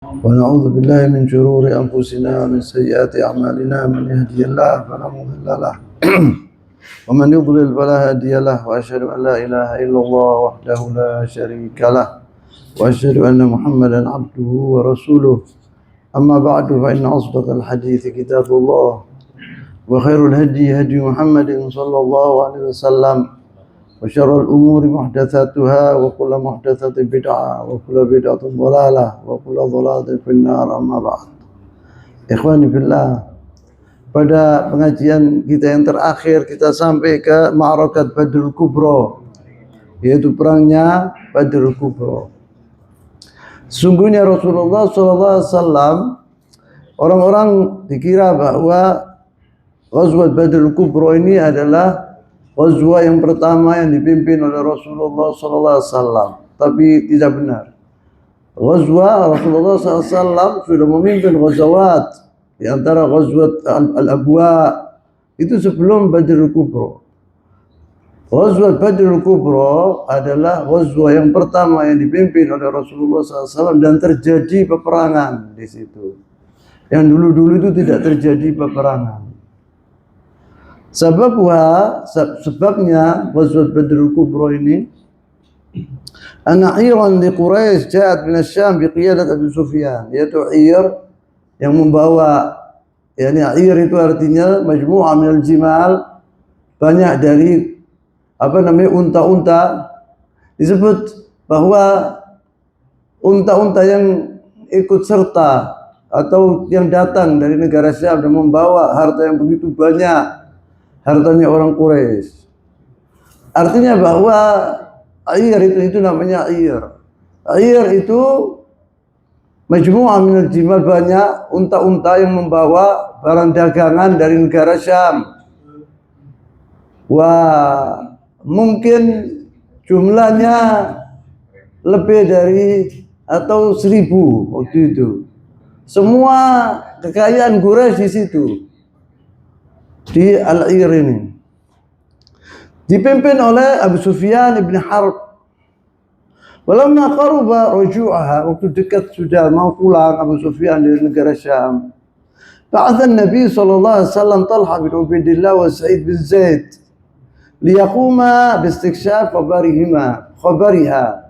ونعوذ بالله من شرور أنفسنا ومن سيئات أعمالنا. من يهدي الله فلا مضل له ومن يضلل فلا هادي له، وأشهد أن لا إله إلا الله وحده لا شريك له، وأشهد أن محمدا عبده ورسوله. أما بعد، فإن أصدق الحديث كتاب الله، وخير الهدي هدي محمد صلى الله عليه وسلم، وشر الأمور محدثاتها، وكل محدثة بدعة، وكل بدعة ضلالة، وكل ضلالة في النار. أما بعد. Ikhwani fillah, pada pengajian kita yang terakhir kita sampai ke Ma'rakat Badrul Kubra, yaitu perangnya Badrul Kubra. Sesungguhnya Rasulullah SAW, orang-orang dikira bahwa Ghazwat Badrul Kubra ini adalah ghazwah yang pertama yang dipimpin oleh Rasulullah SAW, tapi tidak benar. Ghazwah Rasulullah SAW sudah memimpin ghazawat, di antara ghazwat Al-Abwa itu sebelum Badrul Kubra. Ghazwat Badrul Kubra adalah ghazwah yang pertama yang dipimpin oleh Rasulullah SAW, dan terjadi peperangan di situ. Yang dulu-dulu itu tidak terjadi peperangan. Sebabnya Ghazwat Badrul Kubra ini, anna iran di Quraisy ja'at min asy-Syam biqiyadat Abu Sufyan, yaitu ir yang membawa, yakni ir itu artinya majmu'ah minal jimal, banyak dari unta-unta. Disebut bahwa unta-unta yang ikut serta atau yang datang dari negara Syam dan membawa harta yang begitu banyak, hartanya orang Quraisy. Artinya bahwa air itu namanya air. Air itu majmu'ah minal jimal, banyak unta-unta yang membawa barang dagangan dari negara Syam. Wah, mungkin jumlahnya lebih dari atau 1000 waktu itu. Semua kekayaan Quraisy di situ, di Al-Ir ini, dipimpin oleh Abu Sufyan ibn Harb. Walamma qaruba ruju'aha, waktu dekat sudah mau pulang Abu Sufyan dari negara Syam, ba'atha Nabi sallallahu alaihi wasallam Talha bin Ubaidillah wa Sa'id bin Zaid liyaquma bistikshaf khabariha.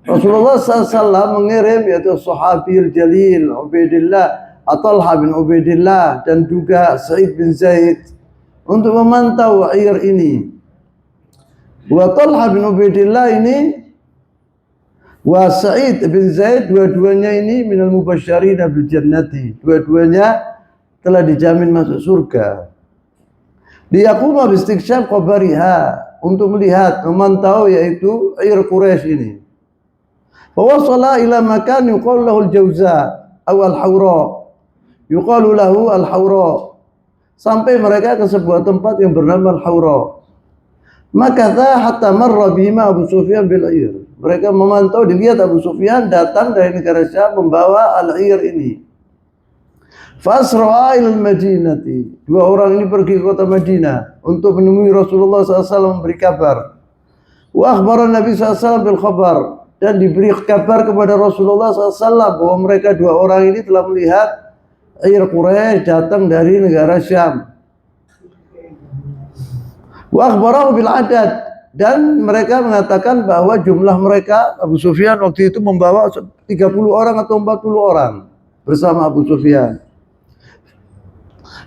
Rasulullah SAW mengirim, yaitu sahabil jalil Ubaidillah, Talha bin Ubaidillah, dan juga Sa'id bin Zaid, untuk memantau air ini. Wa Talha bin Ubaidillah ini wa Sa'id bin Zaid, dua-duanya ini minal mubasysyirina bil jannati, dua-duanya telah dijamin masuk surga. Liyaquma bistikshaf khabariha, untuk melihat, memantau, yaitu air Quraisy ini. Fa wasala ila makan yuqalu lahu al-Jawza aw al-Hawra, yuqalu lahu al-Hawra, sampai mereka ke sebuah tempat yang bernama Al-Hawra. Maka hatta marra bihima Abu Sufyan bil air. Mereka memantau, dilihat Abu Sufyan datang dari negara Syam membawa al-air ini. Fasra'a ila al-Madinati, dua orang ini pergi ke kota Madinah untuk menemui Rasulullah SAW, memberi kabar. Wa akhbara Nabi SAW bil khabar, dan diberi kabar kepada Rasulullah SAW bahwa mereka dua orang ini telah melihat air Quraisy datang dari negara Syam. Wa akhbarahu bil adad, dan mereka mengatakan bahwa jumlah mereka, Abu Sufyan waktu itu membawa 30 orang atau 40 orang bersama Abu Sufyan.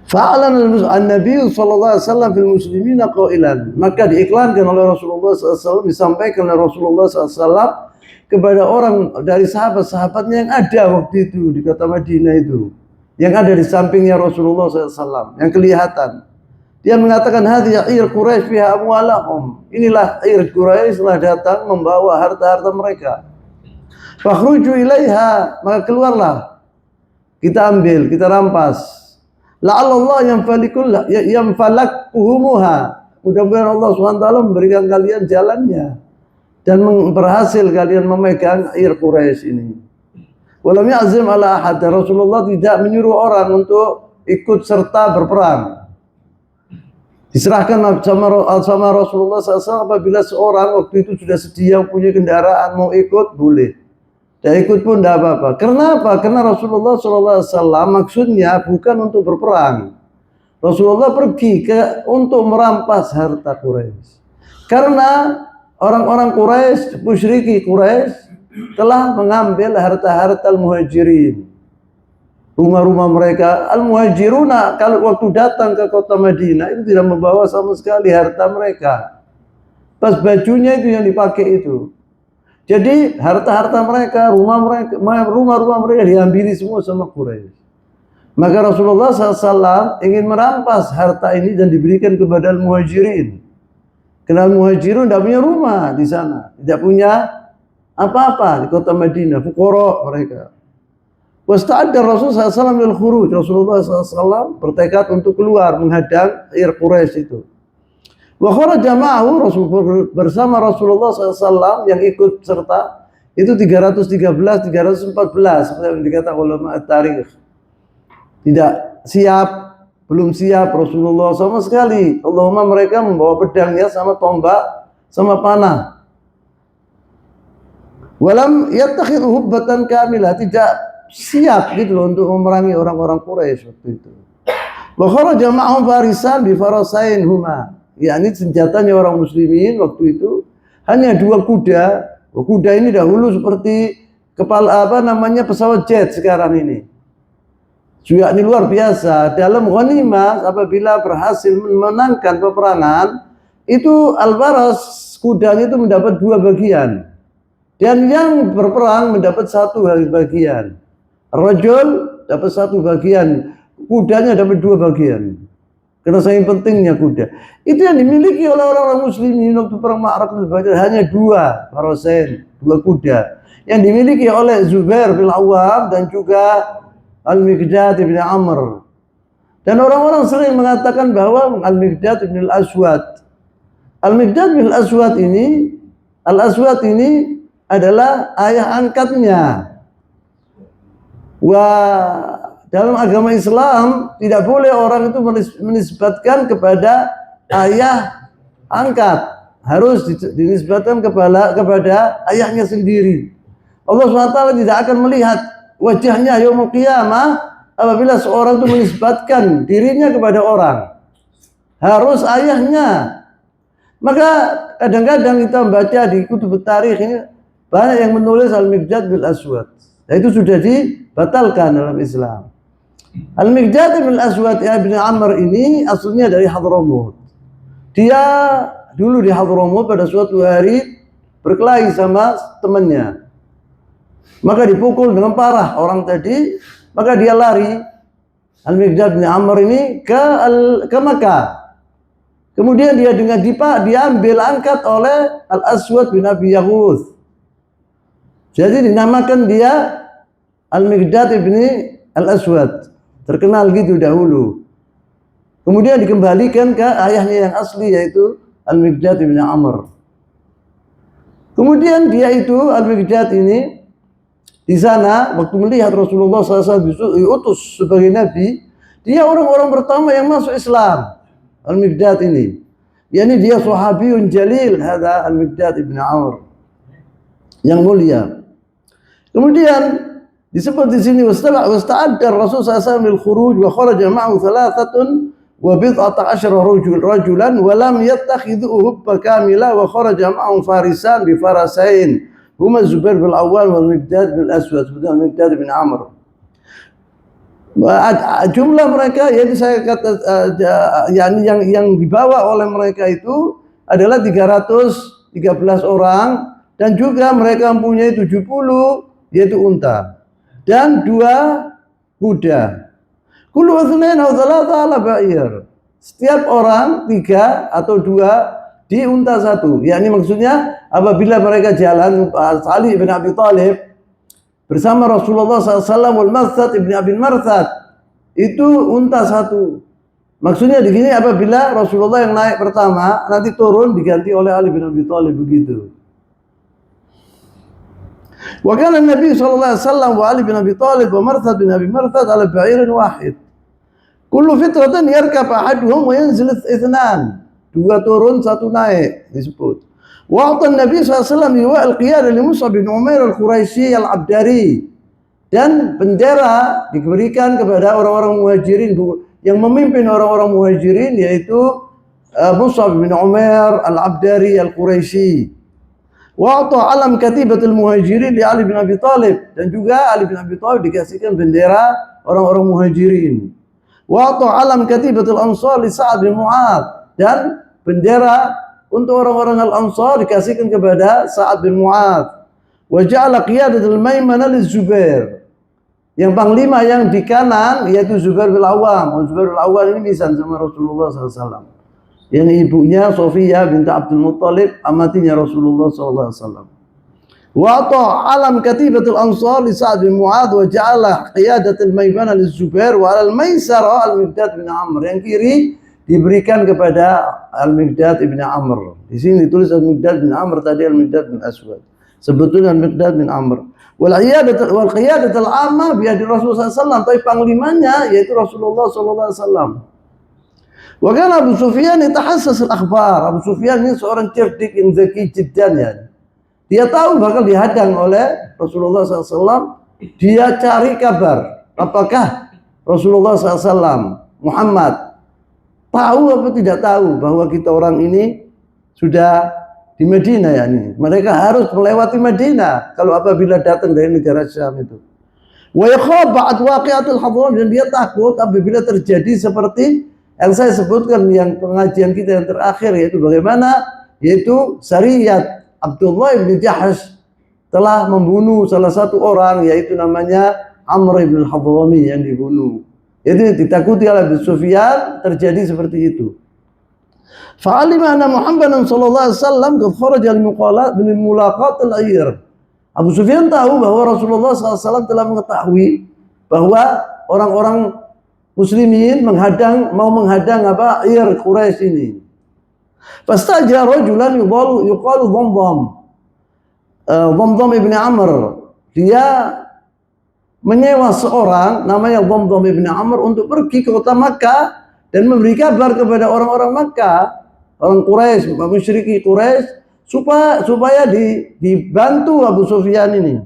Fa'alan an-Nabi sallallahu alaihi wasallam fil muslimina qailan, maka diiklankan oleh Rasulullah SAW, disampaikan oleh Rasulullah SAW kepada orang dari sahabat-sahabatnya yang ada waktu itu di kota Madinah itu, yang ada di sampingnya Rasulullah SAW, yang kelihatan. Dia mengatakan, hadhihi air Quraisy fiha amwalahum, inilah air Quraisy telah datang membawa harta-harta mereka. Fakhruju ilaiha, maka keluarlah, kita ambil, kita rampas. La'allallah yanfalakuhumuha, mudah-mudahan Allah SWT memberikan kalian jalannya dan berhasil kalian memegang air Quraisy ini. Walam ya'zim ala ahad, Rasulullah tidak menyuruh orang untuk ikut serta berperang. Diserahkan sama Rasulullah SAW, apabila seorang waktu itu sudah sedia punya kendaraan mau ikut, boleh. Tidak ikut pun tidak apa-apa. Kenapa? Karena Rasulullah SAW maksudnya bukan untuk berperang. Rasulullah pergi untuk merampas harta Quraisy. Karena orang-orang Quraisy, musyriki Quraisy telah mengambil harta-harta al-muhajirin. Rumah-rumah mereka, al-muhajiruna kalau waktu datang ke kota Madinah itu tidak membawa sama sekali harta mereka. Pas bajunya itu yang dipakai itu. Jadi harta-harta mereka, rumah-rumah mereka diambil semua sama Quraisy. Maka Rasulullah SAW ingin merampas harta ini dan diberikan kepada al-muhajirin. Karena al-muhajirun tidak punya rumah di sana, tidak punya apa-apa di kota Madinah, fuqara mereka. Wasta'adda Rasulullah SAW lil khuruj. Rasulullah SAW bertekad untuk keluar menghadang Quraisy itu. Wa kharaja ma'ahu, bersama Rasulullah SAW yang ikut serta itu 313, 314 seperti yang dikatakan ulama at-tarikh. Tidak siap, belum siap Rasulullah sama sekali. Allahumma mereka membawa pedangnya sama tombak sama panah. Walam yattakhidhu hubbatan kamilah, tidak siap gitu loh untuk memerangi orang-orang Quraisy waktu itu. Wa kharaja ma'ahum farisan bi farasain huma. Yakni senjatanya orang muslimin waktu itu hanya 2 kuda. Kuda ini dahulu seperti kepala pesawat jet sekarang ini. Juga ini luar biasa. Dalam ghanimah apabila berhasil memenangkan peperangan, itu al-faras kudanya itu mendapat 2 bagian. Dan yang berperang mendapat 1 bagian. Rajul dapat 1 bagian, kudanya dapat 2 bagian. Karena saking pentingnya kuda. Itu yang dimiliki oleh orang-orang muslimin waktu perang Ma'rakatul Badr, hanya 2 farasain, 2 kuda. Yang dimiliki oleh Zubair bin Awwam dan juga Al-Miqdad bin Amr. Dan orang-orang sering mengatakan bahwa Al-Miqdad bin Al-Aswad. Al-Miqdad bin Al-Aswad ini, Al-Aswad ini adalah ayah angkatnya. Dalam agama Islam tidak boleh orang itu menisbatkan kepada ayah angkat, harus dinisbatkan kepada ayahnya sendiri. Allah SWT tidak akan melihat wajahnya yaumul qiyamah apabila seorang itu menisbatkan dirinya kepada orang, harus ayahnya. Maka kadang-kadang kita membaca di kutub tarikh ini banyak yang menulis Al-Miqdad bil Aswad. Nah, itu sudah dibatalkan dalam Islam. Al-Miqdad bin Al-Aswad bin Amr ini aslinya dari Hadramut. Dia dulu di Hadramut pada suatu hari berkelahi sama temannya. Maka dipukul dengan parah orang tadi, maka dia lari. Al-Miqdad bin Amr ini ke Makkah. Kemudian dia dengan diambil angkat oleh Al-Aswad bin Abi Yaghuth. Jadi dinamakan dia Al-Miqdad bin Al-Aswad. Terkenal gitu dahulu. Kemudian dikembalikan ke ayahnya yang asli yaitu Al-Miqdad bin Amr. Kemudian dia itu Al-Miqdad ini di sana waktu melihat Rasulullah SAW diutus sebagai nabi, dia orang-orang pertama yang masuk Islam. Al-Miqdad ini, yakni dia sahabiyun jalil, ada Al-Miqdad bin Amr yang mulia. Kemudian disebut di sini wasta'adda Rasul SAW lil khuruj wa kharaja ma'ahu 13 rajulan wa lam yattakhidhu hubba kamila wa kharaja ma'ahum farisan bi farasain huma Zubair bin Awwam wal Miqdad bin Aswad dan Miqdad bin Amr. Jumlah mereka yaitu saya kata yang dibawa oleh mereka itu adalah 313 orang dan juga mereka mempunyai 70 yaitu unta dan 2 kuda. Kullu itsnain aw thalatha ala ba'ir. Setiap orang 3 atau 2 di unta 1. Yakni maksudnya apabila mereka jalan, Ali bin Abi Thalib bersama Rasulullah SAW wal Marsad ibn Abi Marsad itu unta 1. Maksudnya di sini apabila Rasulullah yang naik pertama nanti turun diganti oleh Ali bin Abi Thalib begitu. Wa kana Nabi sallallahu alaihi wasallam wa Ali bin Abi Thalib wa Marsad bin Abi Marsad ala ba'irin wahid. Kullu fitratan yarkab ahaduhum wa yanzil itsnan. 2 turun 1 naik disebut. Wa'ata Nabi SAW liwa al-qiyada li Mus'ab bin Umair al-Quraisy al-Abdari, dan bendera diberikan kepada orang-orang muhajirin yang memimpin orang-orang muhajirin, yaitu Mus'ab bin Umair al-Abdari al-Quraisy. Wa'ata alam katibatul muhajirin li Ali bin Abi Thalib, dan juga Ali bin Abi Thalib dikasihkan bendera orang-orang muhajirin. Wa'ata alam katibatul ansar li Sa'ad bin Mu'adz, dan bendera untuk orang-orang Al-Ansar dikasihkan kepada Sa'ad bin Mu'adz. Wa ja'ala qiyadatul maimanah li Zubair, yang panglima yang di kanan yaitu Zubair bin Awam. Zubair bin Awam ini misan sama Rasulullah SAW, yang ibunya Sofiyah binti Abdul Muttalib, amatinya Rasulullah SAW. Wa alam katibatul ansar li Sa'ad bin Mu'adz wa ja'ala qiyadatul maimanah li Zubair wa al-maisara al-Miqdad bin Amr, yang kiri diberikan kepada Al-Miqdad ibn Amr. Di sini ditulis Al-Miqdad bin Amr, tadi Al-Miqdad bin Aswad. Sebetulnya Al-Miqdad bin Amr. Wal qiyadatul amma bi yadi Rasulullah SAW, tapi panglimanya yaitu Rasulullah SAW. Wa kana Abu Sufyan yatahassas al-akhbar. Abu Sufyan ini seorang cerdik yang zaki jiddan ya. Dia tahu bakal dihadang oleh Rasulullah SAW. Dia cari kabar, apakah Rasulullah SAW Muhammad tahu apa tidak tahu bahwa kita orang ini sudah di Madinah, ya nih. Mereka harus melewati Madinah kalau apabila datang dari negara Syam itu. Wa yakhaf ba'd waqi'atul Hadramawt, dan dia takut apabila terjadi seperti yang saya sebutkan yang pengajian kita yang terakhir, yaitu Sariyat Abdullah bin Jahash telah membunuh salah satu orang, yaitu namanya Amr bin Hadrami, yang dibunuh. Itu ditakuti oleh Abu Sufyan terjadi seperti itu. Fa'alima anna Muhammadan sallallahu alaihi wasallam qad kharaja min mulaqat al-ayr. Abu Sufyan tahu bahwa Rasulullah SAW telah mengetahui bahwa orang-orang muslimin mau menghadang Ayr Quraisy ini. Fastajara rajulan yuqalu Dhamdham ibn Amr. Dia menyewa seorang namanya Dhamdham ibn Amr untuk pergi ke kota Makkah dan memberi kabar kepada orang-orang Makkah, orang Quraisy, musyriki Quraisy, supaya dibantu Abu Sufyan ini.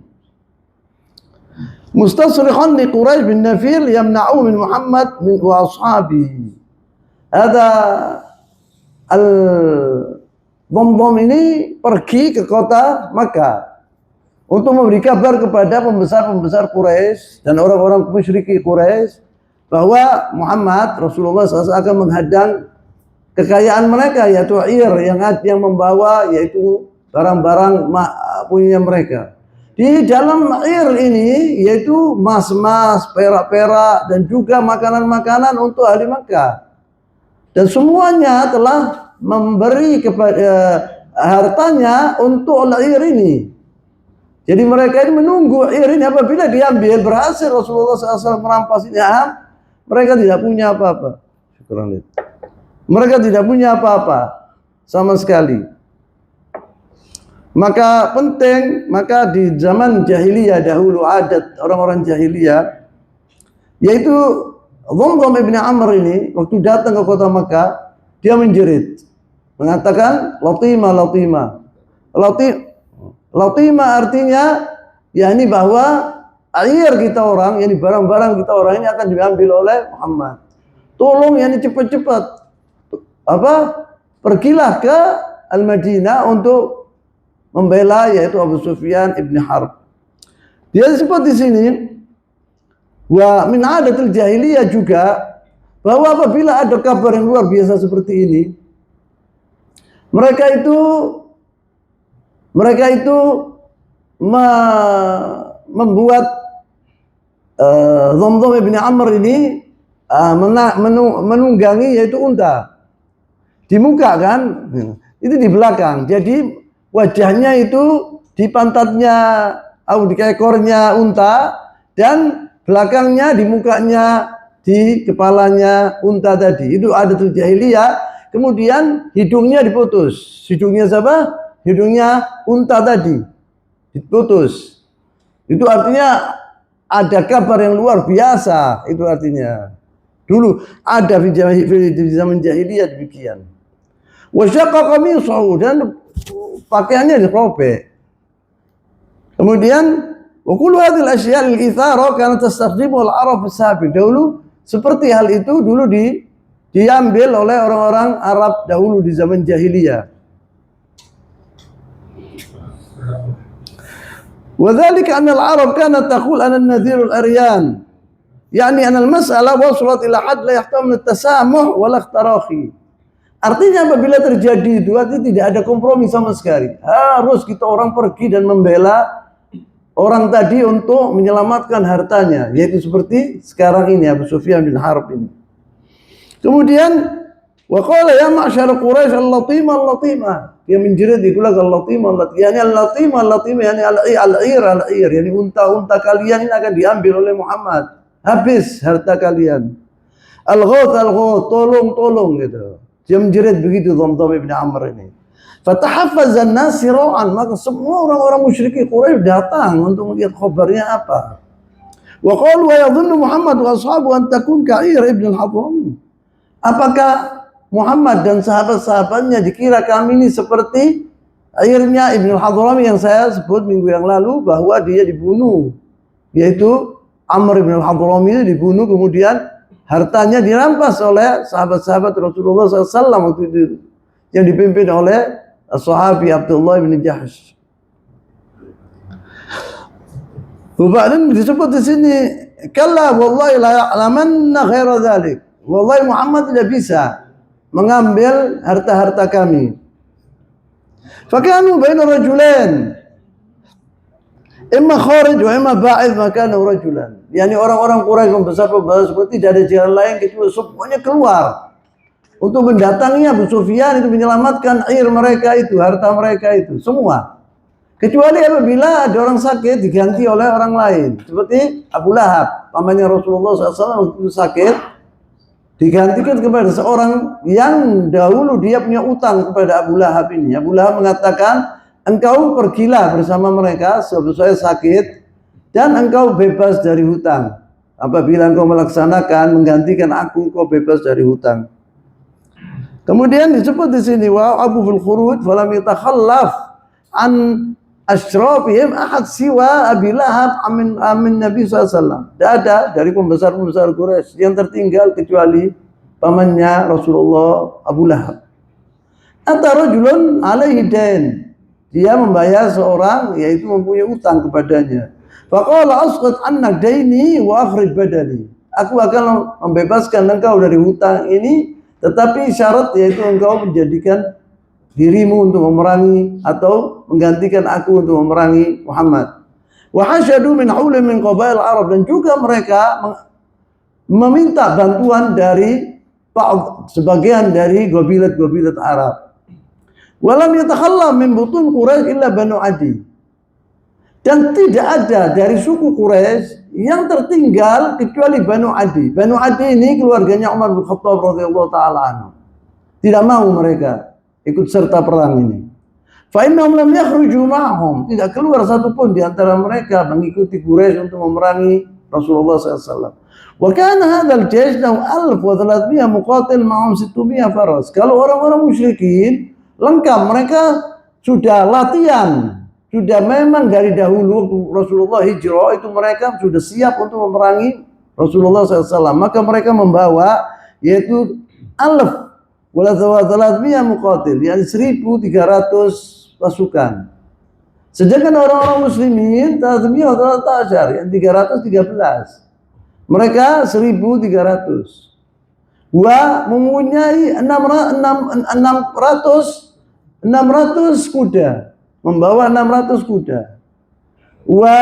Mustasrikhan li Quraisy bin Nafil yamna'u min Muhammad min wa ashabi. Ada Dhamdham ini pergi ke kota Makkah untuk memberi kabar kepada pembesar-pembesar Quraisy dan orang-orang musyriki Quraisy bahwa Muhammad Rasulullah SAW akan menghadang kekayaan mereka, yaitu Ayr, yang membawa yaitu barang-barang punya mereka. Di dalam Ayr ini yaitu emas-emas, perak-perak, dan juga makanan-makanan untuk ahli Makkah. Dan semuanya telah memberi kepada hartanya untuk Ayr ini. Jadi mereka ini menunggu Ayr ini apabila diambil, berhasil Rasulullah SAW merampas ini, mereka tidak punya apa-apa. Mereka tidak punya apa-apa sama sekali. Maka di zaman jahiliyah dahulu, adat orang-orang jahiliyah, yaitu Dhamdham ibn Amr ini waktu datang ke kota Makkah, dia menjerit, mengatakan latima. Latima artinya yakni bahwa Ayr kita orang, yakni barang-barang kita orang ini akan diambil oleh Muhammad. Tolong yakni cepat-cepat pergilah ke Al-Madinah untuk membela yaitu Abu Sufyan ibn Harb. Dia sebut di sini wa min adatil jahiliyah juga bahwa apabila ada kabar yang luar biasa seperti ini, mereka itu membuat Dhamdham ibn Amr ini menunggangi yaitu unta. Di muka kan, itu di belakang. Jadi wajahnya itu di pantatnya atau di ekornya unta, dan belakangnya di mukanya, di kepalanya unta tadi. Itu adatul jahiliyah. Kemudian hidungnya diputus. Hidungnya siapa? Hidungnya unta tadi diputus. Itu artinya ada kabar yang luar biasa. Itu artinya dulu ada di zaman jahiliyah demikian. Wa syaqqa qamisahu, dan pakaiannya dirobek. Kemudian wa kullu hadhil asya' al-ithara kanat tastakhdimu al-arab as-sabiq. Dahulu seperti hal itu dulu diambil oleh orang-orang Arab dahulu di zaman jahiliyah. Wa dzalika anna al-arab kanat taqul ana an-nadhir al-aryan. Yani anna al-mas'alah wasalat ila hadd la yahtamil at-tasamuh wa la ikhtirahi. Artinya apabila terjadi itu artinya tidak ada kompromi sama sekali. Harus kita orang pergi dan membela orang tadi untuk menyelamatkan hartanya, yaitu seperti sekarang ini Abu Sufyan bin Harb ini. Kemudian wa qala ya ma'syar Quraisy al-latima al-latima. Dia menjerit itulah al-latima al-latima. Yani al-latima al-latima yani al-ir al-ir, yani unta-unta kalian ini akan diambil oleh Muhammad. Habis harta kalian. Al-ghath al-ghath, tolong gitu. Dia menjerit begitu Dhamdham bin Amr ini. Fatahaffazan nas sira'an, maka semua orang-orang musyrikin Quraisy datang untuk melihat kabarnya apa. Wa qalu wa yadhunnu Muhammad wa ashabu an takun ka'ir ibn al-Hadrami. Apakah Muhammad dan sahabat-sahabatnya dikira kami ini seperti airnya Ibn al-Hadrami yang saya sebut minggu yang lalu bahwa dia dibunuh, yaitu Amr ibn al-Hadrami itu dibunuh kemudian hartanya dirampas oleh sahabat-sahabat Rasulullah SAW waktu itu yang dipimpin oleh sahabi Abdullah bin Jahsh. Kemudian disebut di sini, kalla wallahi la ya'lamanna ghaira dzalik. Wallahi Muhammad tidak bisa mengambil harta-harta kami. Fakanu baina rajulain, imma kharij wa imma ba'id makana rajulan. Yani orang-orang Quraisy membesar-besar seperti tidak ada jalan lain kecuali semuanya keluar untuk mendatangi Abu Sufyan itu menyelamatkan air mereka itu, harta mereka itu, semua. Kecuali apabila ada orang sakit diganti oleh orang lain. Seperti Abu Lahab, pamannya Rasulullah SAW waktu itu sakit, digantikan kepada seorang yang dahulu dia punya utang kepada Abu Lahab ini. Abu Lahab mengatakan, engkau pergilah bersama mereka sebab saya sakit dan engkau bebas dari hutang. Apabila engkau melaksanakan menggantikan aku, engkau bebas dari hutang. Kemudian disebut di sini wa Abu fil khuruj falam yatakhallaf an asyrafihim ahad siwa Abi Lahab amin Nabi SAW. Tidak ada dari pembesar-pembesar Quraisy yang tertinggal kecuali pamannya Rasulullah Abu Lahab. Atarajulun alaihi dain. Dia membayar seorang yaitu mempunyai utang kepadanya. Faqala asqit anna daini wa akhrij badali. Aku akan membebaskan engkau dari hutang ini, tetapi syarat yaitu engkau menjadikan dirimu untuk memerangi atau menggantikan aku untuk memerangi Muhammad. Wa hasyadu min haulim min qabail Arab, dan juga mereka meminta bantuan dari sebagian dari gobilat-gobilat Arab. Walam yatakhallam min butun Quraisy illa Banu Adi. Dan tidak ada dari suku Quraisy yang tertinggal kecuali Banu Adi. Banu Adi ini keluarganya Umar bin Khattab radhiyallahu taala anhu. Tidak mau mereka ikut serta perang ini. Fa innahum lam yakhruju ma'hum, tidak keluar satupun di antara mereka mengikuti Quraisy untuk memerangi Rasulullah SAW. Wa kana hadzal jaysh lahu 1300 muqatil ma'hum 600 faras. Kalau orang-orang musyrikin lengkap, mereka sudah latihan, sudah memang dari dahulu Rasulullah hijrah itu mereka sudah siap untuk memerangi Rasulullah SAW. Maka mereka membawa yaitu alf wala 300 muqatil, yani 1.300 pasukan. Sedangkan orang-orang muslimin tazmiyah ta'asyar, yang 313. Mereka 1.300. Wa mempunyai 600 kuda, membawa 600 kuda. Wa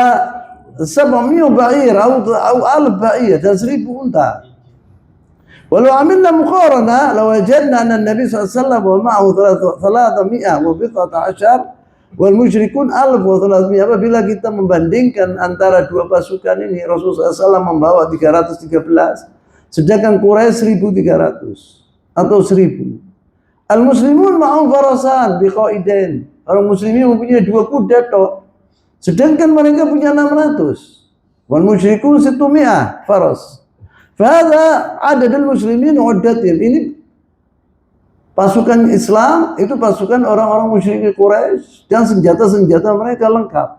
700 ba'ir atau 1000 ba'ir, dan 1000 unta. Walau amilna muqarana lawajadna anna Nabi SAW wa ma'ahu 300 wa 19 wal musyrikun 1300. Apabila kita membandingkan antara dua pasukan ini, Rasulullah SAW membawa 313, sedangkan Quraisy 1.300 atau 1.000. Al-muslimun ma'hum farasan biqaidain. Orang muslimin mempunyai 2 kuda tok, sedangkan mereka punya 600. Wal musyrikun 600 faras. Fahadha adadul muslimin uddatim. Ini Pasukan Islam itu pasukan orang-orang musyrik Quraisy dan senjata-senjata mereka lengkap.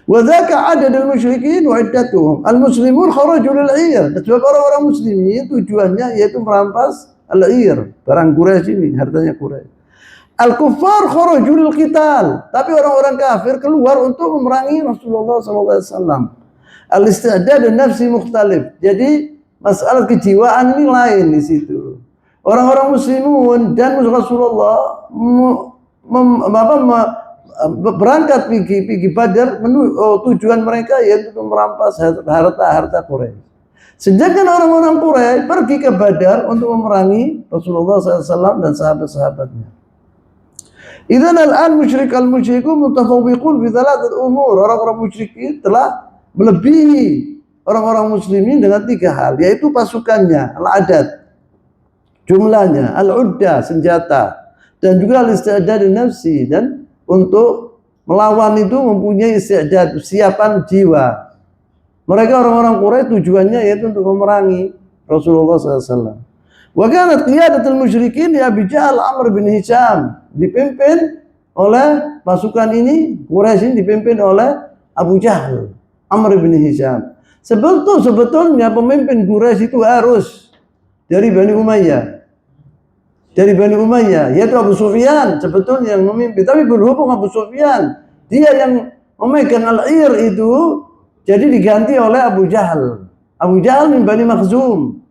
Wa dzaka adadul musyrikin wa iddatuhum. Al-muslimun kharaju lil-'ir. Sebab orang-orang muslimin tujuannya yaitu merampas al-'ir, barang Quraisy ini, hartanya Quraisy. Al-kuffar kharaju lil-qital. Tapi orang-orang kafir keluar untuk memerangi Rasulullah sallallahu alaihi wasallam. Al-isti'dad nafsi mukhtalif. Jadi masalah kejiwaan ini lain di situ. Orang-orang muslimun dan Rasulullah berangkat pergi Badar, tujuan mereka yaitu merampas harta Quraisy. Sedangkan orang-orang Quraisy pergi ke Badar untuk memerangi Rasulullah SAW dan sahabat-sahabatnya. Idzan al-an musyrikun mutafawwiqun fi thalathat umur. Orang-orang musyrikin telah melebihi orang-orang muslimin dengan 3 hal, yaitu pasukannya, al-adad, jumlahnya, al-udda, senjata, dan juga al-isti'dad nafsi, dan untuk melawan itu mempunyai isti'dad, siapan jiwa. Mereka orang-orang Quraisy tujuannya yaitu untuk memerangi Rasulullah SAW. Wa kanat qiyadatul musyrikin di Abi Jahal Amr bin Hisham, dipimpin oleh pasukan ini, Quraisy ini dipimpin oleh Abu Jahal Amr bin Hisham. Sebetulnya pemimpin Quraisy itu harus dari Bani Umayyah. Dari Bani Umayyah, yaitu Abu Sufyan sebetulnya yang memimpin. Tapi berhubung Abu Sufyan, dia yang memegang al-'ir itu, jadi diganti oleh Abu Jahal. Abu Jahal min Bani Makhzum.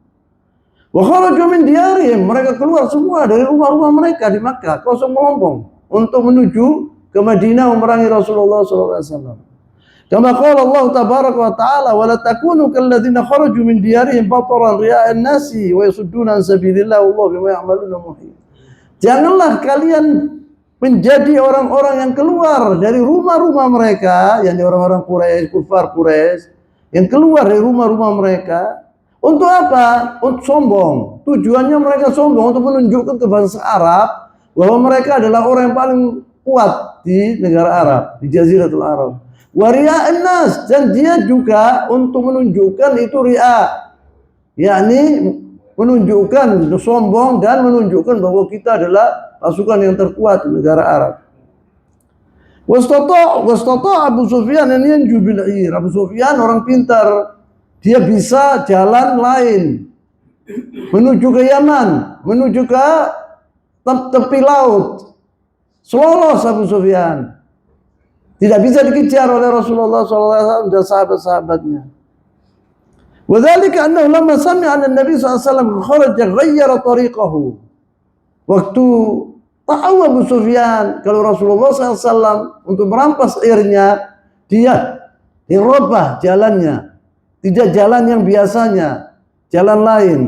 Wa kharaju min diyarihim. Mereka keluar semua dari rumah-rumah mereka di Makkah, kosong melompong, untuk menuju ke Madinah memerangi Rasulullah SAW. Kama qala Allah tabaraka wa ta'ala wa la takunu kalladzina kharaju min diyarihim bataran riya'an nasi wa yasudduna an sabilillah wallahu bima ya'maluna muhit. Janganlah kalian menjadi orang-orang yang keluar dari rumah-rumah mereka, yakni orang-orang Quraisy, kufar Quraisy, yang keluar dari rumah-rumah mereka untuk apa? Untuk sombong. Tujuannya mereka sombong untuk menunjukkan ke bangsa Arab bahwa mereka adalah orang yang paling kuat di negara Arab, di Jaziratul Arab. Waria'an nas, dan dia juga untuk menunjukkan itu ri'a, yakni menunjukkan sombong dan menunjukkan bahwa kita adalah pasukan yang terkuat di negara Arab. Wastata Abu Sufyan an yanju bil 'ir. Abu Sufyan orang pintar, dia bisa jalan lain menuju ke Yaman, menuju ke tepi laut. Lolos Abu Sufyan. Tidak bisa dikejar oleh Rasulullah SAW dan sahabat-sahabatnya. Wadzalika annahu lamma sami'a anna Nabi SAW kharaja ghayyara tariqahu. Waktu tahu Abu Sufyan kalau Rasulullah SAW untuk merampas airnya, dia dirubah jalannya. Tidak jalan yang biasanya, jalan lain.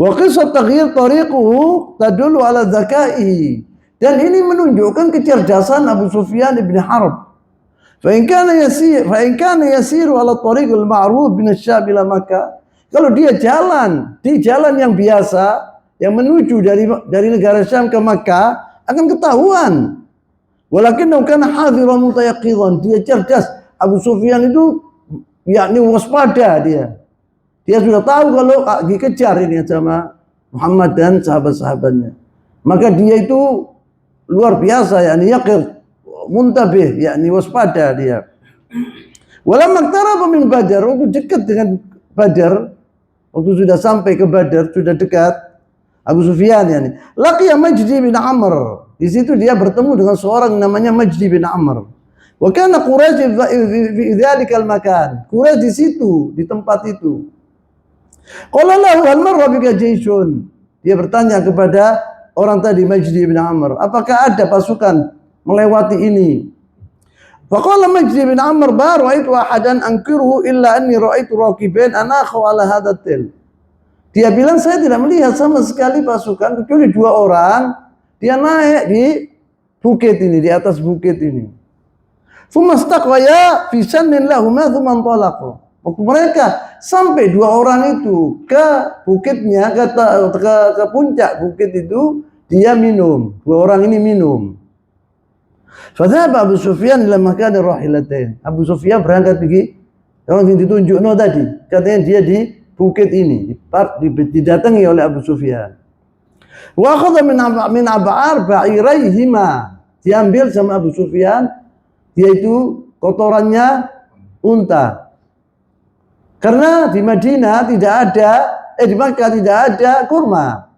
Wa qissat taghyir tariquhu tadullu ala dzaka'ihi. Dan ini menunjukkan kecerdasan Abu Sufyan ibn Harb. Fa in kana yasiru ala tariqil ma'ruf bin Syam ila Makkah. Kalau dia jalan di jalan yang biasa yang menuju dari negara Syam ke Makkah akan ketahuan. Walakinnahu kana hadiran mutayaqqidan. Dia cerdas. Abu Sufyan itu yakni waspada dia. Dia sudah tahu kalau dikejar ini sama Muhammad dan sahabat-sahabatnya. Maka dia itu luar biasa, yakni yaqir, muntabih, yakni waspada dia. Walamma iqtaraba min Badar, waktu dekat dengan Badar, waktu sudah sampai ke Badar, sudah dekat Abu Sufyan yakni. Laqiya Majdi bin Amr. Di situ dia bertemu dengan seorang namanya Majdi bin Amr. Wa kana Quraisy fi dzalikal makan. Quraisy di situ, di tempat itu. Qala lahu hal marra bika jayshun. Dia bertanya kepada orang tadi Majdi bin Amr, apakah ada pasukan melewati ini? Faqala Majdi bin Amr, ba ra'aitu ahadan ankiruhu illa anni ra'aitu raqibain anakhu ala hadha til. Dia bilang saya tidak melihat sama sekali pasukan kecuali 2 orang, dia naik di bukit ini, di atas bukit ini. Tsumma istaqaya fi sannin lahumā tsumma intalaqa. Waktu mereka sampai 2 orang itu ke bukitnya, ke puncak bukit itu, dia minum. 2 orang ini minum. Fadzahaba Abu Sufyan ila makani rahilatain. Abu Sufyan berangkat pergi orang yang ditunjuk tadi. Katanya dia di bukit ini, didatangi oleh Abu Sufyan. Wa akhadha min ab'ar ba'iraihima, diambil sama Abu Sufyan yaitu kotorannya unta. Karena di Madinah tidak ada, di Makkah tidak ada kurma.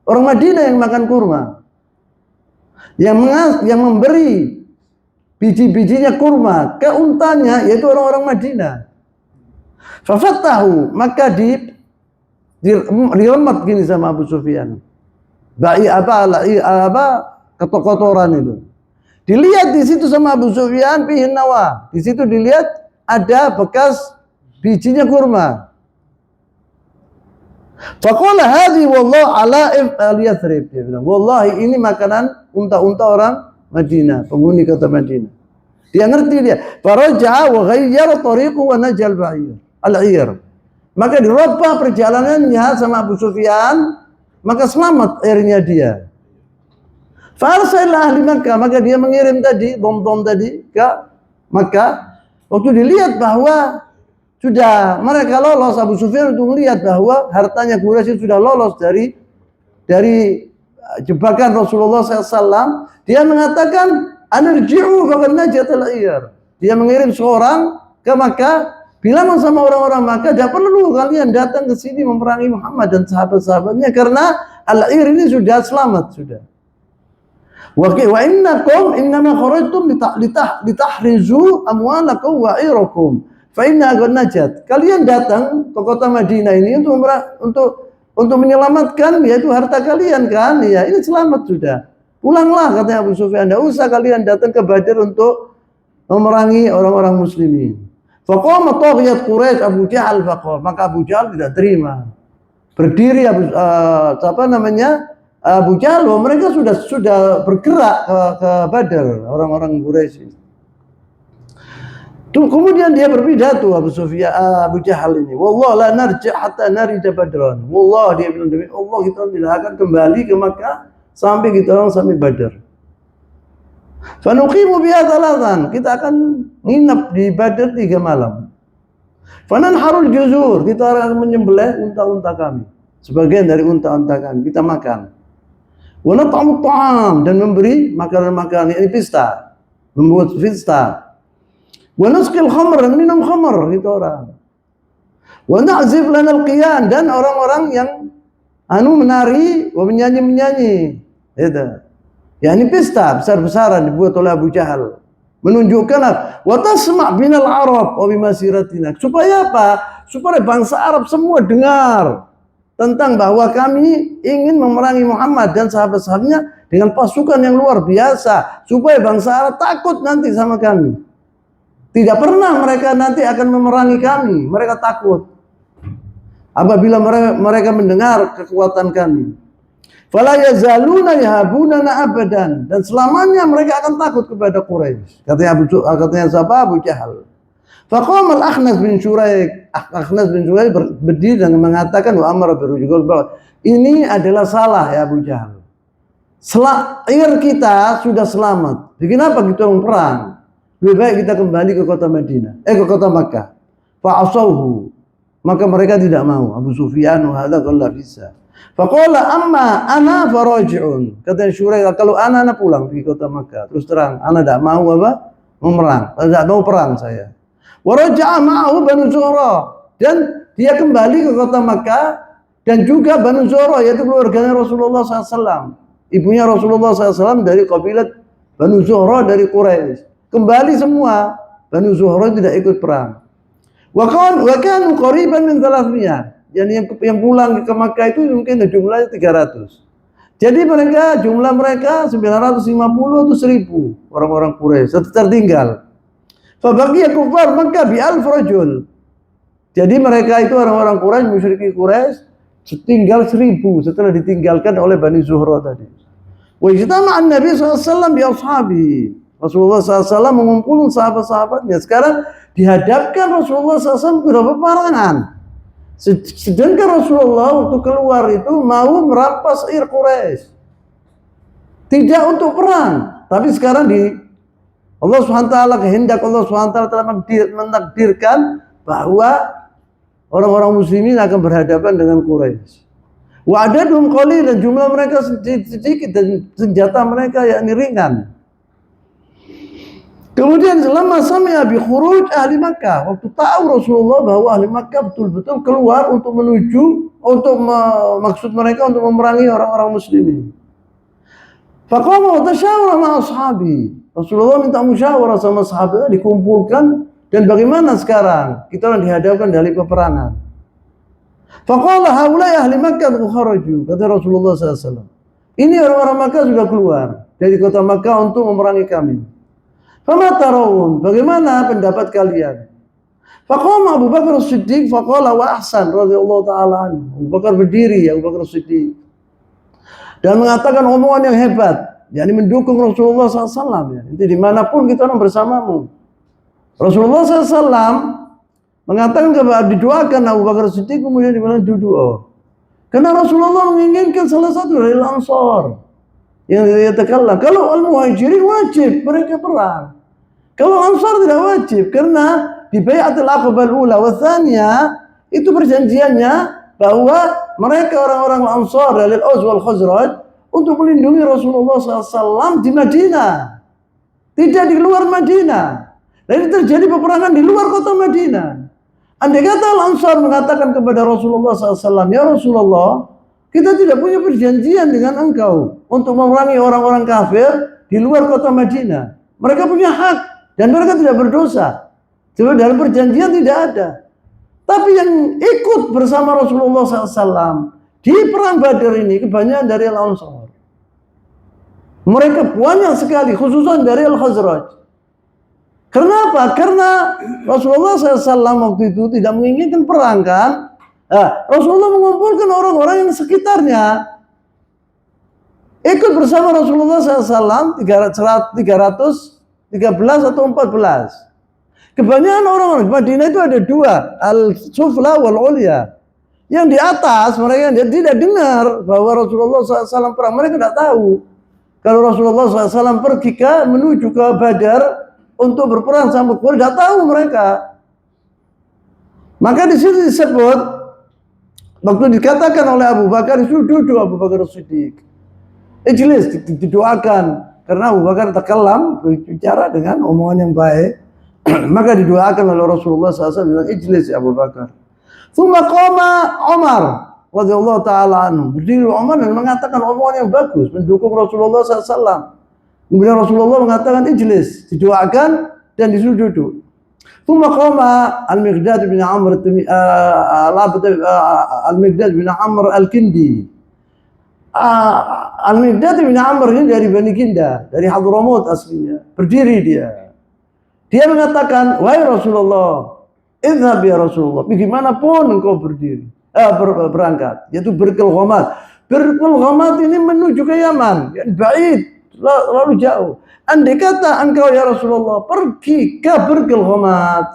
Orang Madinah yang makan kurma. Yang memberi biji-bijinya kurma ke untanya yaitu orang-orang Madinah. Fafattahu, maka diremet gini sama Abu Sufyan. Kotoran itu. Dilihat di situ sama Abu Sufyan fihin nawa. Di situ dilihat ada bekas bijinya kurma. Faqala hadhi wallahi alaif al-Yathrib, dia bilang, wallahi ini makanan unta-unta orang Madinah, penghuni kota Madinah. Dia ngerti dia. Faraja'a wa ghayyara tariqu wa najal ba'ir al-'ir. Maka dirubah perjalanannya sama Abu Sufyan, maka selamat akhirnya dia. Farsala ahli Makkah, maka dia mengirim tadi bom-bom tadi ke Makkah. Waktu dilihat bahwa sudah mereka lolos, Abu Sufyan untuk melihat bahwa hartanya Quraisy sudah lolos dari jebakan Rasulullah SAW. Dia mengatakan anarji'u faqad najat al-'ir. Dia mengirim seorang ke Makkah, bilang sama orang-orang Makkah, tidak perlu kalian datang ke sini memerangi Muhammad dan sahabat-sahabatnya karena al-'ir ini sudah selamat sudah. Wa innakum innama kharajtum litahrizu amwalakum wa 'irakum. Fa'inna qad najat. Kalian datang ke kota Madinah ini untuk menyelamatkan yaitu harta kalian kan? Ya, ini selamat sudah. Pulanglah katanya Abu Sufyan. Tidak usah kalian datang ke Badr untuk memerangi orang-orang muslimin. Faqama taghiyat Quraisy Abu Jahal faqala. Maka Abu Jahal tidak terima. Berdiri Abu Jahal, mereka sudah bergerak ke Badr, orang-orang Quraisy. Kemudian dia berpidato Abu Sufyan, Abu Jahal ini, wallah la narji' hatta narida Badran. Wallah, dia bilang demi Allah kita tidak akan kembali ke Makkah sampai Badar. Fa nuqimu biha thalathan, kita akan nginap di Badar 3 malam. Fa nanharul juzur, kita akan menyembelih unta-unta kami. Sebagian dari unta-unta kami kita makan. Wa nat'amu ta'am, dan memberi makanan-makanan, ini pesta, membuat pesta. Wa nusqil khamr, dan minum khamr itu orang. Wa na'zif lana al-qiyan, dan orang-orang yang menari, wa menyanyi. Itu. Ya ini pesta besar-besaran dibuat oleh Abu Jahal. Menunjukkan wa tasma' binal Arab wa bimasiratina. Supaya apa? Supaya bangsa Arab semua dengar tentang bahwa kami ingin memerangi Muhammad dan sahabat-sahabatnya dengan pasukan yang luar biasa, supaya bangsa Arab takut nanti sama kami. Tidak pernah mereka nanti akan memerangi kami. Mereka takut apabila mereka mendengar kekuatan kami. Fala yazaluna yahabunana abadan, dan selamanya mereka akan takut kepada Quraisy. Katanya siapa? Abu Jahal. Faqama al-Akhnas bin Shuraik. Akhnas bin Shuraik berdiri dan mengatakan wa amara birujul, bahwa ini adalah salah ya Abu Jahal. Kita sudah selamat. Jadi kenapa kita perang? Lebih baik kita kembali ke kota Madinah, ke kota Makkah. Fa'asawhu, maka mereka tidak mau. Abu Sufyan hadza qala bisa. Faqala amma ana faraji'un. Kata Shuraik, kalau ana pulang pergi kota Makkah. Terus terang, ana tidak mau memerang. Tidak mau perang saya. Wa raja'a ma'ahu Banu Zuhra, dan dia kembali ke kota Makkah, dan juga Banu Zuhra yaitu keluarganya Rasulullah SAW. Ibunya Rasulullah SAW dari kabilah Banu Zuhra dari Quraisy. Kembali semua, Banu Zuhra tidak ikut perang. Wa kanu qariban min 300. Yang pulang ke Makkah itu mungkin jumlahnya 300. Jadi jumlah mereka 950 atau 1000 orang-orang Quraisy tertinggal. Fa baqiya kufar Makkah bi 1000 rajul. Jadi mereka itu orang-orang Quraisy, musyrikin Quraisy, tinggal 1000 setelah ditinggalkan oleh Bani Zuhra tadi. Wa ijtama'a an-nabi sallallahu alaihi wasallam bi ashabihi. Rasulullah SAW mengumpulkan sahabat-sahabatnya. Sekarang dihadapkan Rasulullah SAW beberapa peperangan. Sedangkan Rasulullah waktu keluar itu mau merampas Quraisy. Tidak untuk perang. Tapi sekarang Allah SWT, kehendak Allah SWT telah mentakdirkan bahwa orang-orang muslimin akan berhadapan dengan Quraisy. Wa adadhum qalil, dan jumlah mereka sedikit dan senjata mereka yakni ringan. Kemudian selama sami'a bi khuruj ahli Makkah, waktu tahu Rasulullah bahwa ahli Makkah betul-betul keluar untuk maksud mereka untuk memerangi orang-orang muslimin. Faqama wa tasyawara ma'a ashabi. Rasulullah minta musyawarah sama sahabatnya, dikumpulkan, dan bagaimana sekarang kita dihadapkan dari peperangan. Faqala haulai ahli Makkah kharaju, kata Rasulullah SAW. Ini orang-orang Makkah sudah keluar dari kota Makkah untuk memerangi kami. Fama tarawun, bagaimana pendapat kalian? Faqama Abu Bakar As-Siddiq faqala wa ahsan radhiyallahu ta'ala anhu. Abu Bakar berdiri, Abu Bakar As-Siddiq, dan mengatakan omongan yang hebat, yakni mendukung Rasulullah SAW. Ya. Nanti dimanapun kita orang bersamamu. Rasulullah SAW mengatakan kepada didoakan Abu Bakar As-Siddiq, kemudian dibilang duduk. Karena Rasulullah menginginkan salah satu dari Ansar yang dikatakan, kalau Al-Muhajirin wajib mereka perang. Kalau Ansar tidak wajib, karena di Bai'atul Aqabah al-Ula wa Tsaniyah itu perjanjiannya bahwa mereka orang-orang Ansar dari Aus wal Khazraj untuk melindungi Rasulullah SAW di Madinah, tidak di luar Madinah. Dan terjadi peperangan di luar kota Madinah. Andai kata Al-Ansar mengatakan kepada Rasulullah SAW, ya Rasulullah, kita tidak punya perjanjian dengan engkau untuk memerangi orang-orang kafir di luar kota Madinah. Mereka punya hak dan mereka tidak berdosa. Sebab dalam perjanjian tidak ada. Tapi yang ikut bersama Rasulullah SAW di perang Badar ini kebanyakan dari Al-Ansar. Mereka banyak sekali, khususnya dari Al-Khazraj. Kenapa? Karena Rasulullah SAW waktu itu tidak menginginkan perang kan? Rasulullah mengumpulkan orang-orang yang sekitarnya ikut bersama Rasulullah SAW 313 atau 14. Kebanyakan orang-orang di Madinah itu ada dua, al-sufla wal-ulya. Yang di atas mereka tidak dengar bahwa Rasulullah SAW perang, mereka tidak tahu kalau Rasulullah SAW pergi menuju ke Badar untuk berperang sama Quraisy, tidak tahu mereka. Maka di sini disebut, waktu dikatakan oleh Abu Bakar, itu duduk Abu Bakar As-Siddiq. Ijlis, didoakan, karena Abu Bakar takalam, bicara dengan omongan yang baik. Maka didoakan oleh Rasulullah SAW bilang, ijlis ya Abu Bakar. Tsumma qama Umar radhiyallahu ta'ala anhu. Berdiri Umar dan mengatakan omongan yang bagus, mendukung Rasulullah SAW. Kemudian Rasulullah mengatakan ijlis, didoakan dan disuruh duduk. Tsumma qama Al-Miqdad bin Amr Al-Miqdad bin Amr Al-Kindi. Al-Miqdad bin Amr ini dari Bani Kinda, dari Hadramut aslinya. Berdiri dia. Dia mengatakan, wahai Rasulullah, idhab ya Rasulullah, bagaimanapun engkau berdiri, berangkat, yaitu Birkul Ghamat. Birkul Ghamat ini menuju ke Yaman, yang ba'id, lalu jauh. Andai kata engkau ya Rasulullah pergi ke Birkul Ghamat,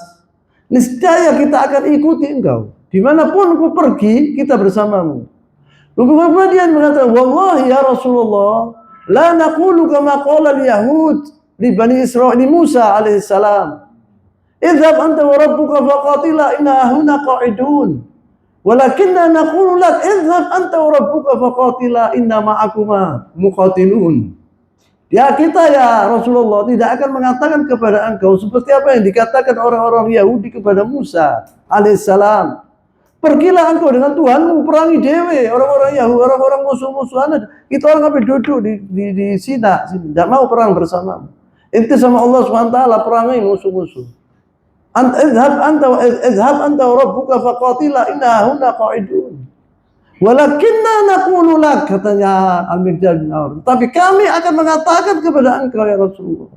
niscaya kita akan ikuti engkau. Dimanapun engkau pergi, kita bersamamu. Kemudian mengatakan, wallahi ya Rasulullah, la naqulu kama qala al-Yahud li Bani Israil, li Musa alaihissalam, idhab anta wa rabbuka faqatila inna huna qa'idun, walakinna naqulu lak idhab anta wa rabbuka faqatila inna ma'akuma muqatilun. Ya, kita ya Rasulullah tidak akan mengatakan kepada engkau seperti apa yang dikatakan orang-orang Yahudi kepada Musa alaihissalam. Pergilah engkau dengan Tuhanmu, perangi dewe orang-orang Yahudi, orang-orang musuh-musuhan. Kita orang sampai duduk di Sina, tidak mau perang bersama. Itu sama Allah SWT perangi musuh-musuh. Idhab anta wa rabbuka faqatila inna huna qa'idun. Walakinna naqulu lak, katanya Al-Miqdad bin Amr, tapi kami akan mengatakan kepada engkau ya Rasulullah,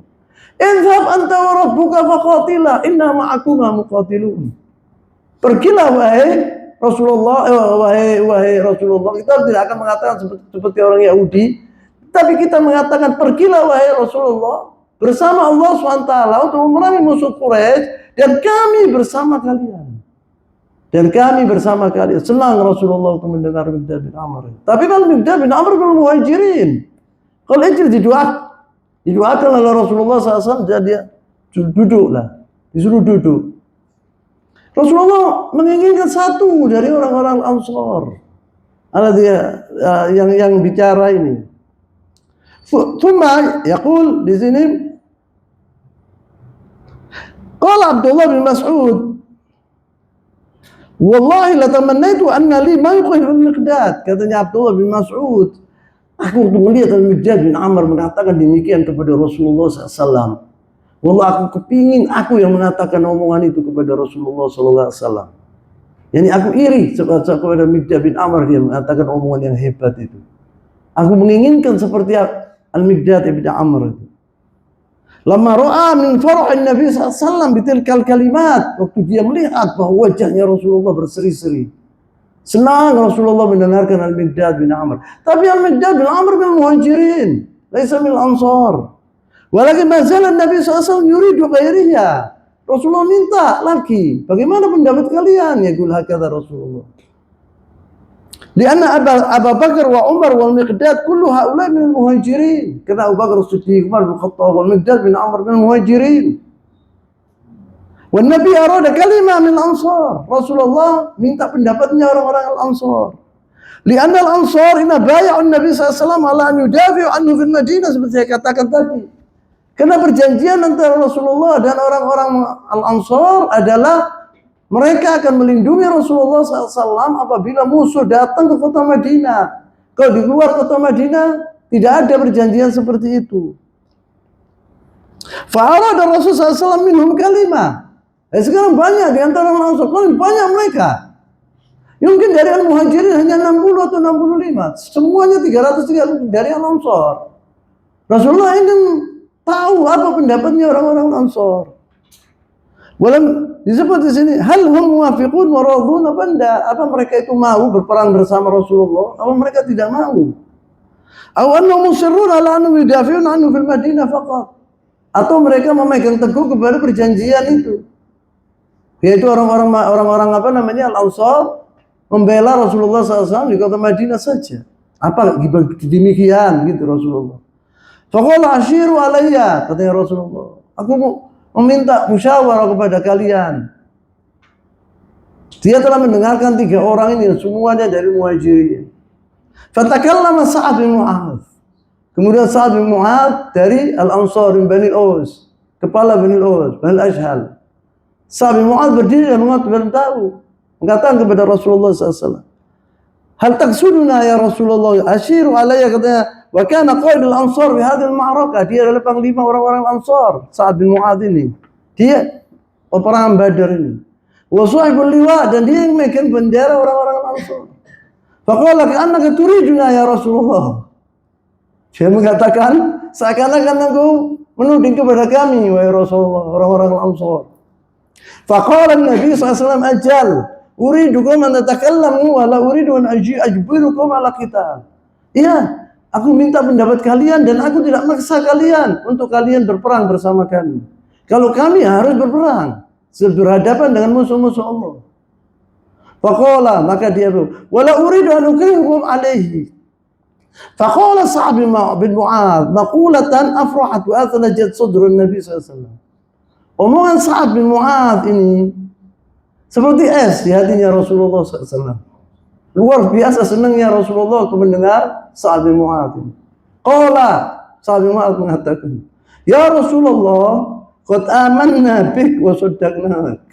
idhab anta wa rabbuka faqatila inna ma'akuma muqatilun. Pergilah wahai Rasulullah, wahai Rasulullah. Kita tidak akan mengatakan seperti orang Yahudi, tapi kita mengatakan pergilah wahai Rasulullah bersama Allah SWT untuk memerangi musuh Quraisy, dan kami bersama kalian. Dan kami bersama kalian. Senang Rasulullah untuk mendengar Miqdad bin Amr. Tapi kalau Miqdad bin Amr belum Muhajirin, kalau Hijr didoakan oleh Rasulullah SAW, dia duduklah, disuruh duduk. Rasulullah menginginkan satu dari orang-orang Ansar. yang bicara ini. Thumma yaqul di sini qala Abdullah bin Mas'ud wallahi la tamannaitu anna li mawqif al-Miqdad. Katanya Abdullah bin Mas'ud, aku melihat Al-Miqdad bin Amr mengatakan demikian kepada Rasulullah SAW. Wallah, aku kepingin aku yang mengatakan omongan itu kepada Rasulullah SAW. Yani aku iri kepada Miqdad bin Amr, dia mengatakan omongan yang hebat itu. Aku menginginkan seperti Al-Miqdad bin Amr itu. Lama ra'a min farah Nabi SAW bitilkal kalimat, waktu dia melihat bahwa wajahnya Rasulullah berseri-seri, senang Rasulullah mendengarkan Al-Miqdad bin Amr. Tapi Al-Miqdad bin Amr bil Muhajirin, laisa min Ansar. Walakin mazal Nabi SAW yuridu ghairiha. Rasulullah minta lagi, bagaimana pendapat kalian? Ya qul hakadha Rasulullah. Lianna Abu Bakar wa Umar wal Miqdad kullu haula min al-muhajirin. Karena Abu Bakar Siddiq, Umar bin Khattab wal Miqdad bin Amr min al-muhajirin. Wan Nabi arada kalimah min Ansar. Rasulullah minta pendapatnya orang-orang Al-Ansar. Lianna Al-Ansar inna bay'un Nabi SAW ala an yudafi'u anhu fil Madinah, seperti saya katakan tadi. Karena perjanjian antara Rasulullah dan orang-orang Al-Ansar adalah mereka akan melindungi Rasulullah SAW apabila musuh datang ke kota Madinah. Kalau di luar kota Madinah tidak ada perjanjian seperti itu. Fa'arada Rasulullah SAW minhum kalimah. Sekarang banyak di antara Al-Ansar, banyak mereka. Mungkin dari Al-Muhajirin hanya 60 atau 65. Semuanya 330 dari Al-Ansar. Rasulullah ingin tahu apa pendapatnya orang-orang Ansar. Walam disebut di sini hal hum muwafiqun wa radun apa enggak? Apa mereka itu mau berperang bersama Rasulullah? Apa mereka tidak mau? Aw annahum musirrun ala an yudafi'un anhu fil Madinah faqat. Atau mereka memegang teguh kepada perjanjian itu. Yaitu orang-orang apa namanya Al-Ansar membela Rasulullah SAW di kota Madinah saja. Apa demikian gitu Rasulullah. Faqala ashiru alayya, katanya Rasulullah, aku meminta musyawarah kepada kalian. Dia telah mendengarkan 3 orang ini semuanya dari Muhajirin. Fatakallama Sa'ad bin Mu'adz. Kemudian Sa'ad bin Mu'adz dari Al-Ansar bin Bani Aus, kepala Bani Aus, Bani Ashhal. Sa'ad bin Mu'adz berdiri dan mengatakan kepada Rasulullah SAW, hal taksuduna ya Rasulullah, ashiru alayya, katanya. Wa kana qaidul Ansar fi hadhihi al-ma'rakah. Dia adalah panglima orang-orang Ansar, Sa'ad bin Mu'adz ini. Dia peperangan Badar ini. Wa sahibul liwa, dan dia yang memegang bendera orang-orang Ansar. Faqala ka'annaka turiduna ya Rasulullah. Dia mengatakan seakan-akan engkau menuding kepada kami wahai Rasulullah, orang-orang Ansar. Faqala Nabi SAW, ajal uridukum an tatakallamu wa la uridu an ajbirukum ala qital. Iya, aku minta pendapat kalian dan aku tidak maksa kalian untuk kalian berperang bersama kami. Kalau kami harus berperang berhadapan dengan musuh-musuh Allah. Faqala, maka dia wala uridu an ukrihukum alaihi. Faqala Sa'ad bin Mu'adz maqulatan afrahat wa athnajat sadrun Nabi SAW. Omongan Sa'ad bin Mu'adz ini seperti es di hatinya Rasulullah SAW. Luar biasa senangnya Rasulullah untuk mendengar Sa'ad bin Mu'adz. Qala, Sa'ad bin Mu'adz mengatakan, ya Rasulullah, qad amanna bik wa saddaqnak.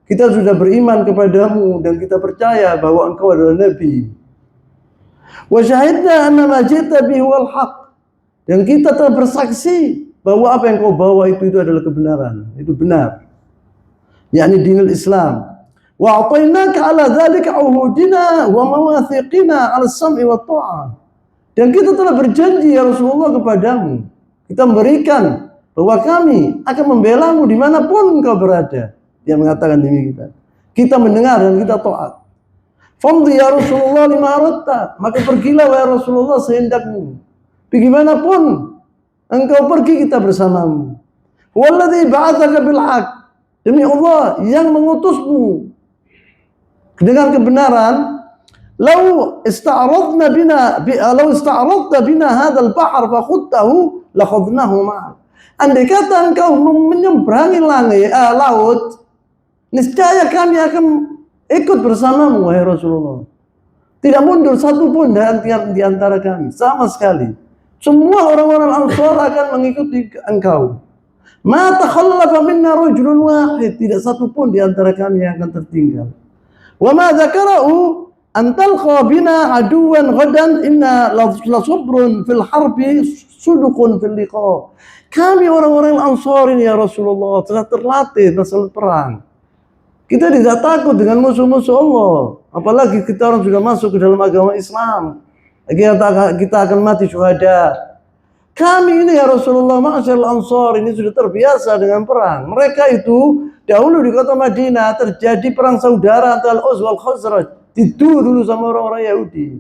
Kita sudah beriman kepadamu dan kita percaya bahwa engkau adalah Nabi. Wa syahidna anna ma ji'ta bihi wal haq. Dan kita telah bersaksi bahwa apa yang kau bawa itu adalah kebenaran, itu benar. Yakni dinul Islam. Wa a'tainaka 'ala dzalika 'uhudina wa mawathiqina 'ala as-sam'i wa ta'ah. Dan kita telah berjanji ya Rasulullah kepadamu, kita memberikan bahwa kami akan membelamu dimanapun engkau berada. Dia mengatakan demikian. Kita mendengar dan kita taat. Famdi ya Rasulullah lima aratta, maka pergilah wahai Rasulullah sehendakmu. Bagaimanapun engkau pergi, kita bersamamu. Walladzi ba'atsaka bil haqq, demi Allah yang mengutusmu dengan kebenaran. Lau ista'radna bina hadzal bahr fa khudtahu la khudnahu ma'ak. Andai kata engkau menyeberangi laut, niscaya kami akan ikut bersamamu wahai Rasulullah. Tidak mundur satu pun di antara kami, sama sekali. Semua orang-orang Ansar akan mengikuti engkau. Ma takhallafa minna rajulun wahid, tidak satu pun di antara kami yang akan tertinggal. Wa ma dzakara'u an talqa bina aduwan ghadan inna la sabrun fil harbi sudukun fil liqa. Kami orang-orang Ansar ini ya Rasulullah telah terlatih masalah perang. Kita tidak takut dengan musuh-musuh Allah. Apalagi kita orang sudah masuk ke dalam agama Islam. Kita akan mati syuhada. Kami ini ya Rasulullah ma'asyarul Ansar ini sudah terbiasa dengan perang. Mereka itu dahulu di kota Madinah terjadi perang saudara antara Al-Aus wal Khazraj. Itu dulu sama orang-orang Yahudi.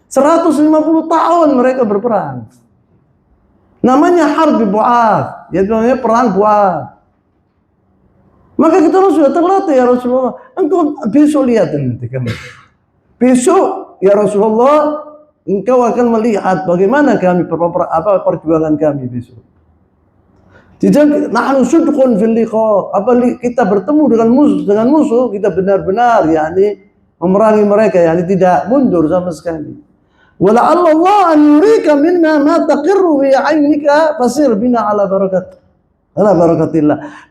150 tahun mereka berperang. Namanya Harbi Bu'ath. Yaitu namanya perang Bu'ath. Maka kita sudah terlatih ya Rasulullah. Engkau besok lihat nanti kami. Besok ya Rasulullah, engkau akan melihat bagaimana kami perjuangan kami besok. Tidak nahnu sudqun fil liqa. Kita bertemu dengan musuh kita benar-benar yakni memerangi mereka, yakni tidak mundur sama sekali. Wala Allah an yurika minna ma taqirru bi 'ainika fasir bina ala barakatillah.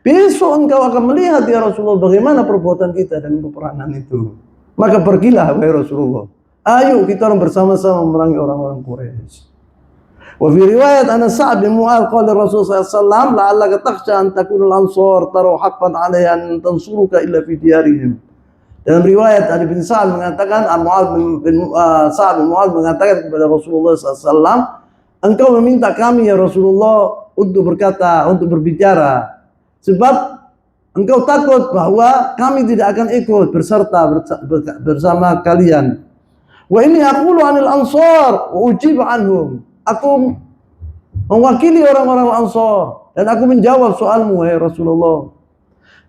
Besok engkau akan melihat ya Rasulullah bagaimana perbuatan kita dan peperangan itu. Maka pergilah wahai Rasulullah. Ayo kita orang bersama-sama memerangi orang-orang Quraisy. Wa fi riwayat ana Sa'd bin Mu'adz qala Rasul sallallahu alaihi wasallam la'allaka takhsha an takuna al-ansar taru haqqan 'alayhi an tansuruka illa fi diyarihim. Dalam riwayat Ali bin Sa'd mengatakan Sa'd bin Mu'adz mengatakan kepada Rasulullah sallallahu alaihi wasallam, engkau meminta kami ya Rasulullah untuk berkata, untuk berbicara, sebab engkau takut bahwa kami tidak akan ikut bersama kalian. Wa inni aqulu 'anil ansar wa ujibu anhum. Aku mewakili orang-orang Ansar dan aku menjawab soalmu wahai Rasulullah.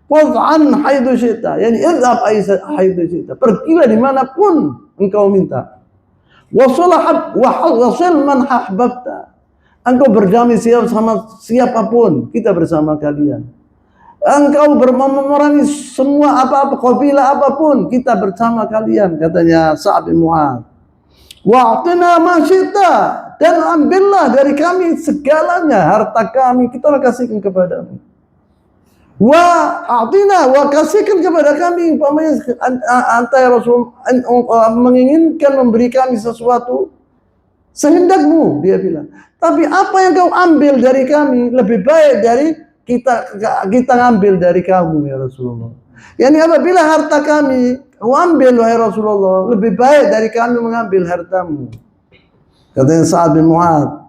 Wad'an haitsu syi'ta, yani idhab haitsu syi'ta. Pergilah dimanapun engkau minta. Wasil man ahbabta. Engkau berdamai sama siapapun, kita bersama kalian. Engkau memerangi semua apa-apa kabilah apapun, kita bersama kalian, katanya Sa'd bin Mu'adz. Wa'tina ma syi'ta, dan ambillah dari kami segalanya, harta kami kita kasihkan kepadamu. Wa'tina, wa kasihkan kepada kami umpamanya anta ya Rasul menginginkan memberi kami sesuatu sehendakmu, dia bilang. Tapi apa yang kau ambil dari kami lebih baik dari kita ngambil dari kamu ya Rasulullah. Yani apabila harta kami kau ambil wahai Rasulullah, lebih baik dari kami mengambil hartamu. Katanya Sa'd bin Mu'adz.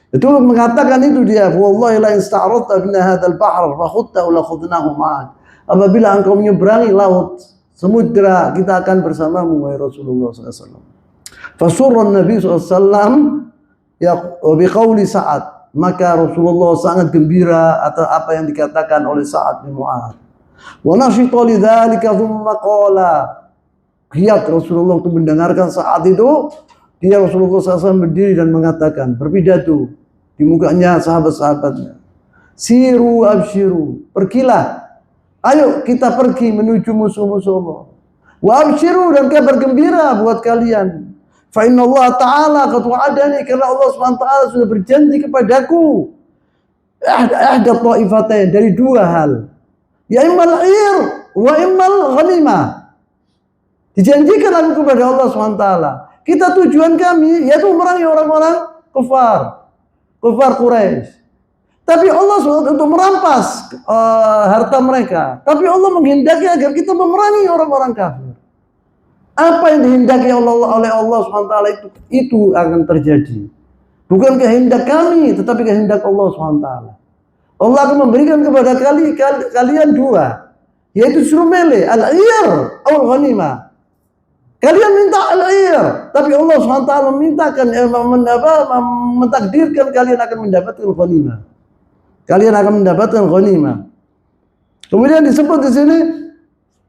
Itu mengatakan itu dia, wallahi la ista'radta bina hadzal bahr fa khudtahu la khudnahu ma'ak. Apabila engkau menyeberangi laut, samudra, kita akan bersamamu wahai Rasulullah sallallahu alaihi wasallam. Fasurra Nabi sallallahu alaihi wasallam ya biqauli Sa'ad, maka Rasulullah sangat gembira atas apa yang dikatakan oleh Sa'ad bin Mu'adz. Wa nashita lidzalika thumma qala, giat Rasulullah untuk mendengarkan saat itu, dia Rasulullah SAW berdiri dan mengatakan, berpidato di mukanya sahabat-sahabatnya, siru abshiru, pergilah, ayo kita pergi menuju musuh-musuh Allah. Wa abshiru, dan kabar gembira buat kalian. Fa inna Allah Ta'ala qad wa'adani, karena Allah SWT sudah berjanji kepadaku ahda ta'ifatain, dari dua hal, ya immal ir wa immal ghanimah. Dijanjikan aku kepada Allah SWT, kita tujuan kami yaitu memerangi orang-orang kufar Quraisy. Tapi Allah SWT untuk merampas harta mereka. Tapi Allah menghendaki agar kita memerangi orang-orang kafir. Apa yang dihendaki oleh Allah SWT itu akan terjadi. Bukan kehendak kami, tetapi kehendak Allah SWT. Allah akan memberikan kepada kalian dua, yaitu suruh milih al-ir atau ghanimah. Kalian minta al-ir, tapi Allah SWT memintakan, mentakdirkan kalian akan mendapatkan ghanimah. Kalian akan mendapatkan ghanimah. Kemudian disebut di sini,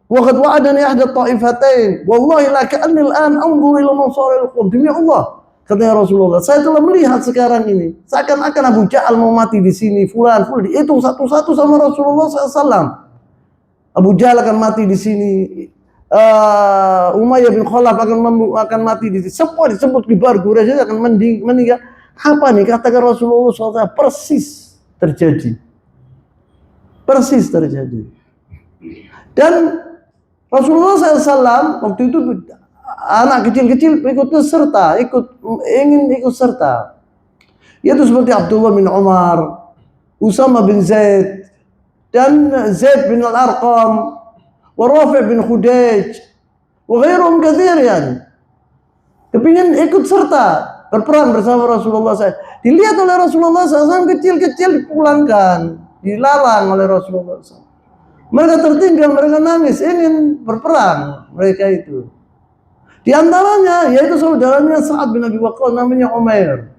waqad wa'adani ahda ta'ifatain, wallahi la ka'anni al-an anzur ila mansaril qawm. Demi Allah, katanya Rasulullah, saya telah melihat sekarang ini seakan-akan Abu Jahal mau mati di sini, fulan dihitung satu-satu sama Rasulullah SAW. Abu Jahal akan mati di sini, Umayyah bin Khalaf akan mati, semua disebut kibar Quraisy akan meninggal. Apa nih katakan Rasulullah SAW? Persis terjadi. Dan Rasulullah SAW waktu itu anak kecil-kecil ingin ikut serta. Yaitu seperti Abdullah bin Umar, Usama bin Zaid, dan Zaid bin Al-Arqam, wa Rafi' bin Khudayj, wa ghairuhum katsir yani. Kepingin ikut serta berperang bersama Rasulullah SAW. Dilihat oleh Rasulullah SAW kecil-kecil dipulangkan, dilarang oleh Rasulullah SAW. Mereka tertinggal, mereka nangis, ingin berperang mereka itu. Di antaranya yaitu saudaranya Sa'ad bin Abi Waqqas namanya Umair.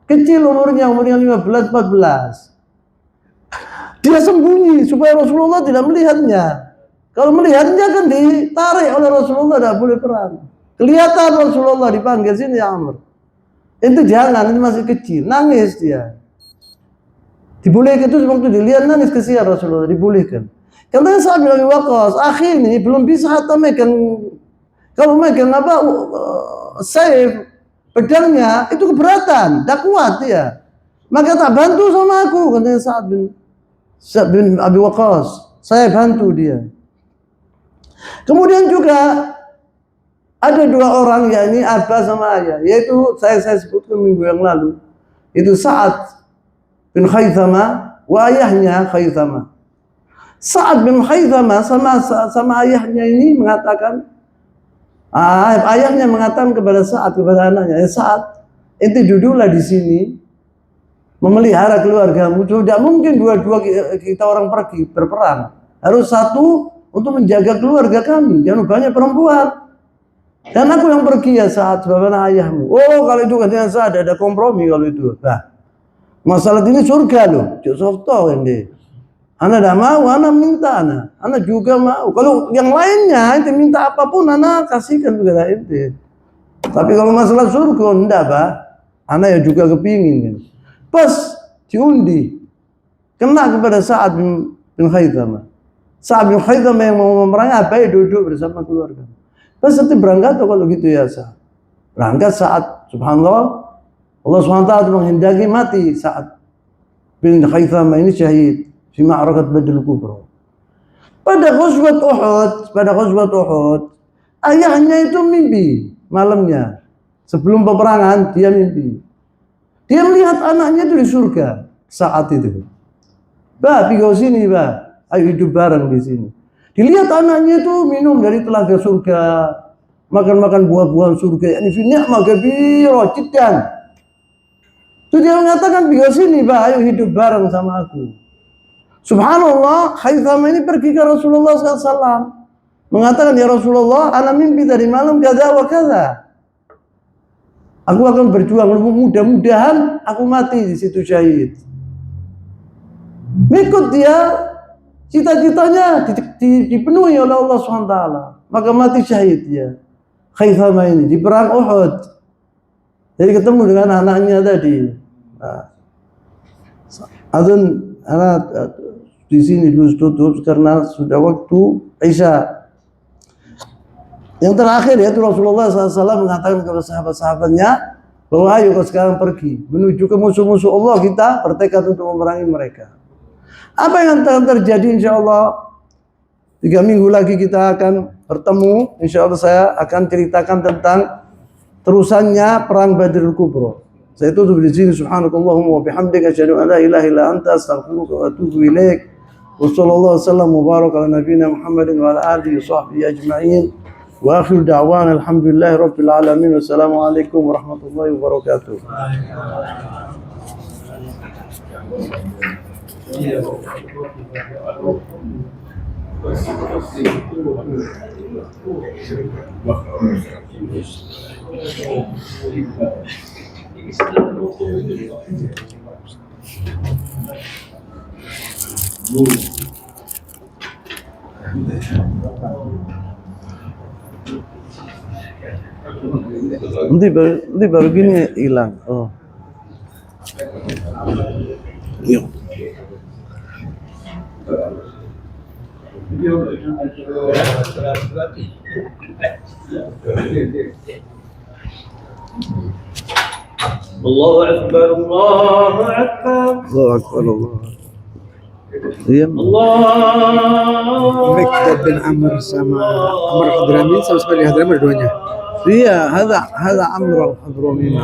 Kecil umurnya 15-14. Dia sembunyi supaya Rasulullah tidak melihatnya. Kalau melihatnya kan ditarik oleh Rasulullah, tidak boleh perang. Kelihatan Rasulullah dipanggil, sini ya Amr. Itu jangan, ini masih kecil, nangis dia. Dibolehkan itu waktu dilihat nangis kesian Rasulullah, dibolehkan. Katanya Sa'ad bin Abi Waqqas, akhi ini belum bisa hatta megang, kalau megang saif, pedangnya itu keberatan, tak kuat dia. Maka tak bantu sama aku, katanya Sa'ad bin Abi Waqqas, saya bantu dia. Kemudian juga ada dua orang, yakni Abah sama Ayah, yaitu saya sebutkan minggu yang lalu, itu Sa'ad bin Khaythama wa ayahnya Khaythama. Sa'ad bin Khaythama sama ayahnya ini mengatakan, ayahnya mengatakan kepada Sa'ad, kepada anaknya, Sa'ad, ente duduklah di sini memelihara keluargamu. Tidak mungkin dua-dua kita orang pergi berperang. Harus satu untuk menjaga keluarga kami. Jangan banyak perempuan. Dan aku yang pergi ya Sa'ad, sebagaimana ayahmu. Oh, kalau itu katanya Sa'ad ada kompromi kalau itu. Nah, masalah ini surga loh. Joseph tahu ini. Anak tidak mau, anak minta anak juga mau. Kalau yang lainnya ente minta apapun, anak kasihkan juga ente. Tapi kalau masalah surga enggak, Pak. Anak ya juga kepingin. Pas diundi, kena kepada Sa'ad bin Khaythama. Sa'ad bin Khaythama yang mau memerangi, apa ya duduk bersama keluarga. Pas nanti berangkat kalau gitu ya Sa'ad. Berangkat Sa'ad, subhanallah, Allah SWT menghendaki mati Sa'ad bin Khaythama ini syahid di ma'rakat Badr Kubra. Pada ghazwat Uhud, ayahnya itu mimpi malamnya. Sebelum peperangan dia mimpi. Dia melihat anaknya itu di surga saat itu. Bah, pergi sini, bah. Ayo hidup bareng di sini. Dilihat anaknya itu minum dari telaga surga, makan-makan buah-buahan surga. Ini fi ni'mah kabira jiddan. Itu dia mengatakan, pergi sini, bah. Ayo hidup bareng sama aku. Subhanallah, Khaythama ini pergi ke Rasulullah SAW. Mengatakan, ya Rasulullah, ana mimpi tadi malam kaza wa kaza. Aku akan berjuang, mudah-mudahan aku mati di situ syahid. Mengikut dia, cita-citanya dipenuhi oleh Allah SWT. Maka mati syahid dia. Khaythama ini di perang Uhud. Jadi ketemu dengan anaknya tadi. Adun anak di sini dulu tutup karena sudah waktu Isya. Yang terakhir yaitu Rasulullah SAW mengatakan kepada sahabat-sahabatnya bahwa ayo sekarang pergi menuju ke musuh-musuh Allah, kita bertekad untuk memerangi mereka. Apa yang akan terjadi insya Allah 3 minggu lagi kita akan bertemu. Insya Allah saya akan ceritakan tentang terusannya perang Badr Kubra. Saya tutup di sini. Subhanakallahumma wa bihamdika asyhadu an la ilaha illa anta astaghfiruka wa atubu ilaik. Wassallallahu wasallam wa baraka ala nabiyyina Muhammadin wa ala alihi wa sahbihi ajma'in. Wa akhir da'wana alhamdulillahi rabbil alamin. Wassalamualaikum warahmatullahi wabarakatuh. Nanti baru gini hilang. Oh. Yuk. Video Allahu Akbar, Allahu Akbar. Allahu Akbar, Allah. Iya. Allah. Mikdad bin Amr sama Amr Hadrami, sama seperti Hadrami ada duanya. Iya, hada Amr al-Hadrami.